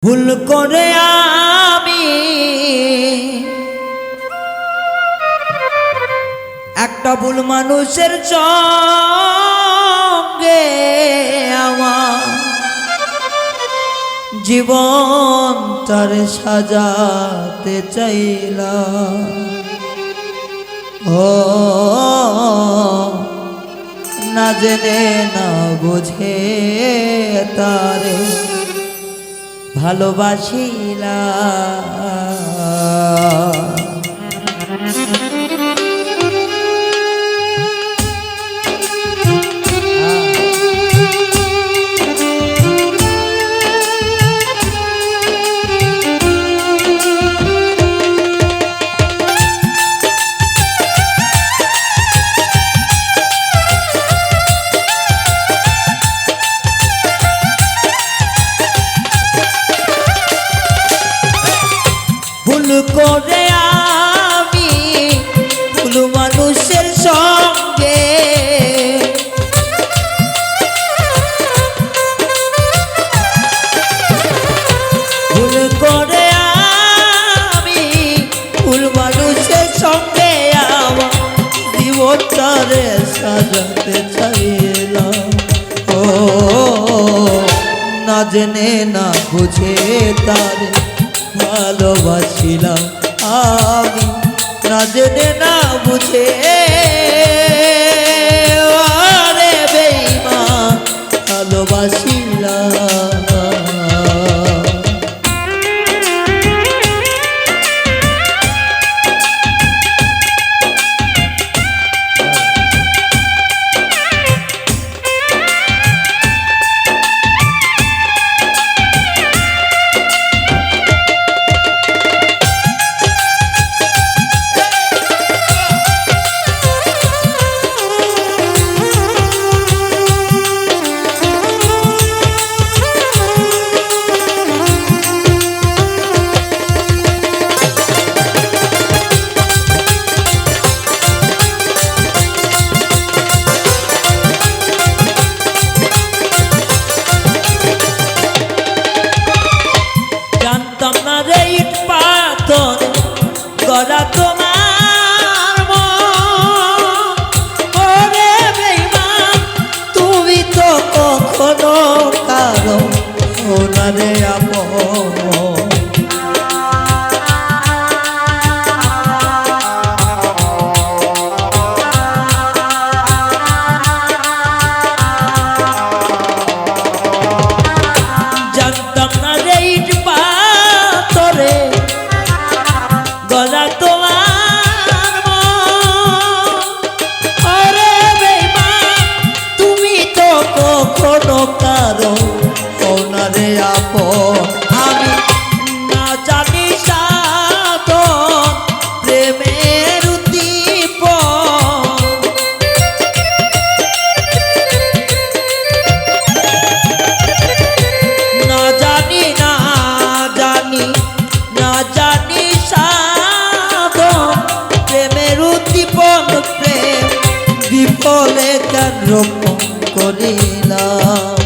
ভুল করে আমি একটা ভুল মানুষের সঙ্গে আমার জীবন তার সাজাতে চাইলাম। ও না জেনে না বুঝে তারে ভালোবাসিলাম। ভুল করে আমি ভুল মানুষের সঙ্গে ভুল করে আমি ভুল মানুষের সঙ্গে আমার জীবনটারে সাজাতে চাইলাম। ও না জেনে না বুঝে তারে ভালোবাসিলাম আমি, না জেনে না বুঝে আরে বেঈমান ভালোবাসিলাম। গড়া তোমার মনে বেঈমান তুমি তো কখনো কারো ওনারে আপন। জানতাম না রে ইট পাথরে গলা তোমার আরে বেঈমান তুমি তো কখনো কারো ওনারে আপন। আমি না জানি সাধন প্রেমের উদ্দীপন, না জানি না জানি না জানি প্রেমের উদ্দীপন প্রেম বিফলে কেন রোপণ করিলাম।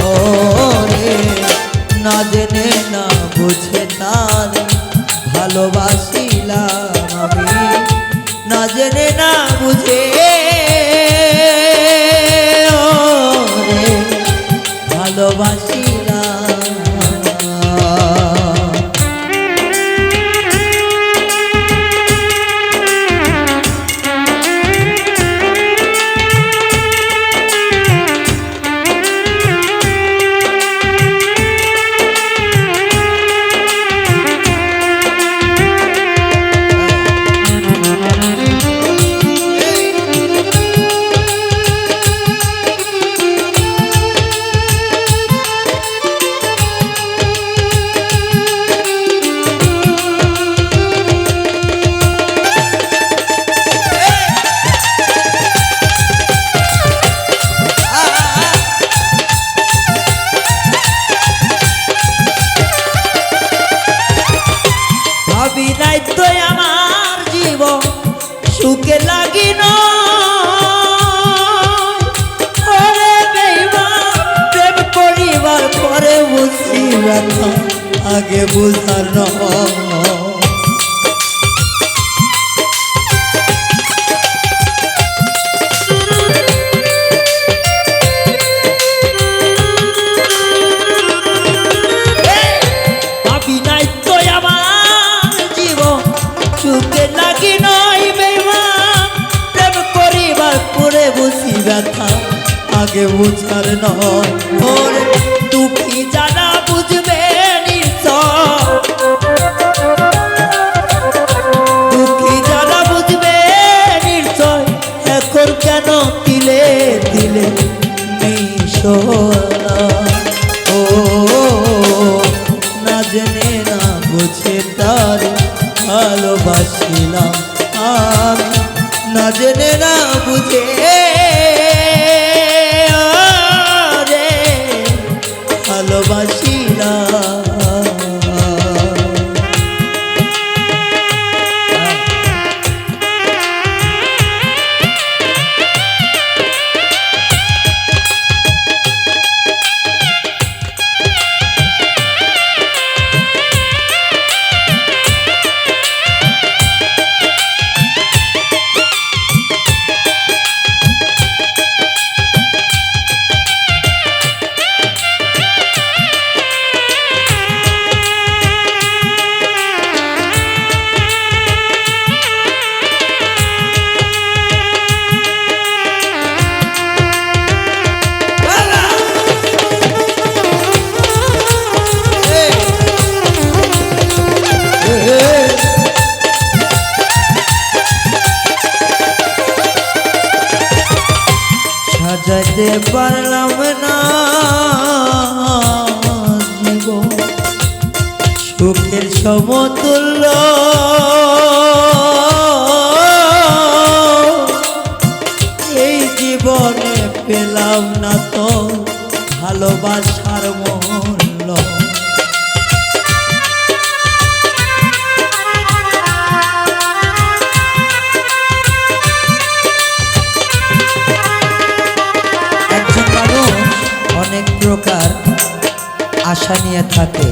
ও রে না জেনে না বুঝে তারে ভালোবাসিলাম আমি, না জেনে না বুঝে ও রে ভালোবাসিলাম। আগে বুঝার নয়। ব্যথা আগে বুঝার নয়। ওরে দুঃখী যারা বুঝবে দুঃখী যারা বুঝবে নিশ্চয় এখন কেন তিলে তিলে মিশোনা। ও না জেনে না বুঝে তার ভালোবাসিলাম আমি, না জেনে না বুঝে ভালোবাসিলাম। সাজাইতে পারলাম না জীবন সুখের সমতুল্য, এই জীবনে পেলাম না তো ভালোবাসার মূল্য। অনেক প্রকার আশা নিয়ে থাকে,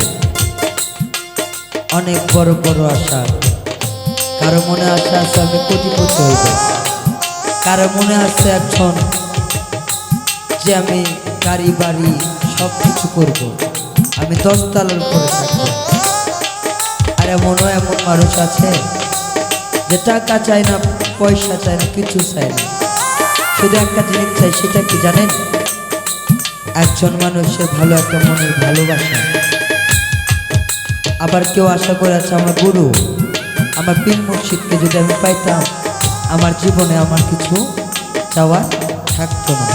অনেক বড় বড় আশা। কারো মনে আশা আছে আমি কোটিপতি হইব, কারো মনে আছে এখন যে আমি গাড়ি বাড়ি সব কিছু করব, আমি 10 তলার উপরে থাকবো। আর এমনও এমন মানুষ আছে যে টাকা চায় না, পয়সা চায় না, কিছু চায় না, শুধু একটা জিনিস চাই। সেটা কি জানেন? একজন মানুষের ভালো একটা মনের ভালোবাসা। আবার কেউ আশা করে আছে আমার গুরু, আমার পীর মুর্শিদকে যদি আমি পাইতাম আমার জীবনে আমার কিছু চাওয়া থাকতো না,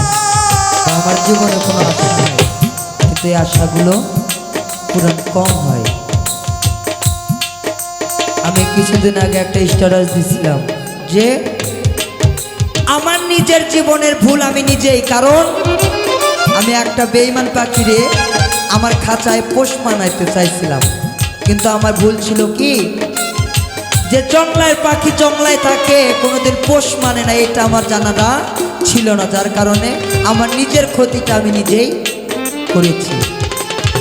আমার জীবনে কোনো আশা নাই। কিন্তু এই আশাগুলো পূরণ কম হয়। আমি কিছুদিন আগে একটা স্ট্যাটাস দিছিলাম যে আমার নিজের জীবনের ভুল আমি নিজেই, কারণ আমি একটা বেঈমান পাখিরে আমার খাঁচায় পোষ মানাইতে চাইছিলাম। কিন্তু আমার ভুল ছিল কি, যে জংলায় পাখি জংলায় থাকে কোনোদিন পোষ মানে না, এটা আমার জানাটা ছিল না। যার কারণে আমার নিজের ক্ষতিটা আমি নিজেই করেছি।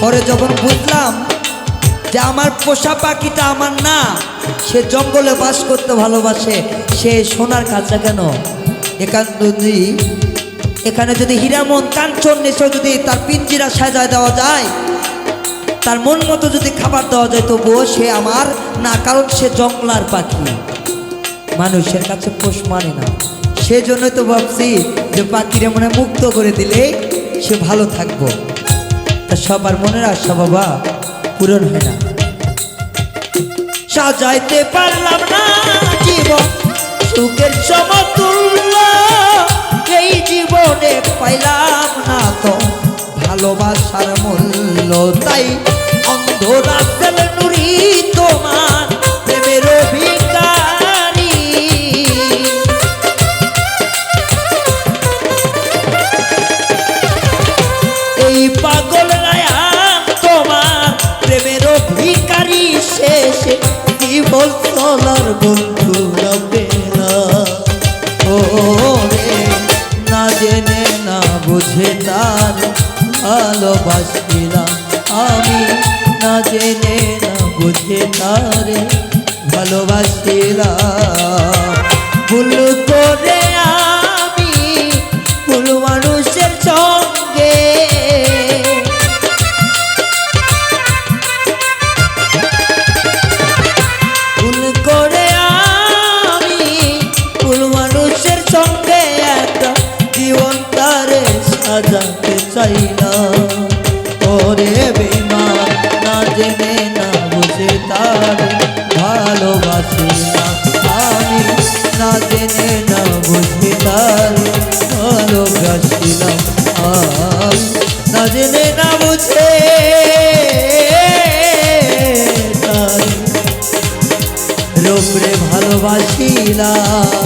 পরে যখন বুঝলাম যে আমার পোষা পাখিটা আমার না, সে জঙ্গলে বাস করতে ভালোবাসে, সে সোনার খাঁচা কেন, এখানে যদি হীরামন কাঞ্চন নেশো যদি তার পিঞ্জিরা সাজায় দেওয়া যায়, তার মন মতো যদি খাবার দেওয়া যায়, তবুও সে আমার না, কারণ সে জংলার পাখি, মানুষের কাছে পোষ মানে না। সেজন্যই তো ভাবছি যে পাখিরে মনে মুক্ত করে দিলে সে ভালো থাকবো। তা সবার মনের আশা বাবা পূরণ হয় না। সাজাইতে পারলাম না জীবন সুখের সমতুল্য, এই জীবনে পাইলাম না তো ভালোবাসার মূল্য। তাই অন্ধ রাস্তার নুরি তোমার প্রেমের ভিখারি, এই পাগল রায়ান তোমার প্রেমের ভিখারি। শেষে জীবন চলার বন্ধু পেলা, ও রে না জেনে না বুঝে তার ভালোবাসিলাম আমি, না জেনে না বুঝে তারে ভালোবাসিলাম। ভুল করে আমি ভুল মানুষের সঙ্গে, ভুল করে আমি ভুল মানুষের সঙ্গে একটা জীবন তারে সাজাতে চাইলাম। ওরে বেঈমান না জেনে না বুঝে তারে ভালোবাসিলাম আমি, না জেনে না বুঝে তারে ভালোবাসিলাম আমি, না জেনে না বুঝে তারে রূপরে ভালোবাসিলাম।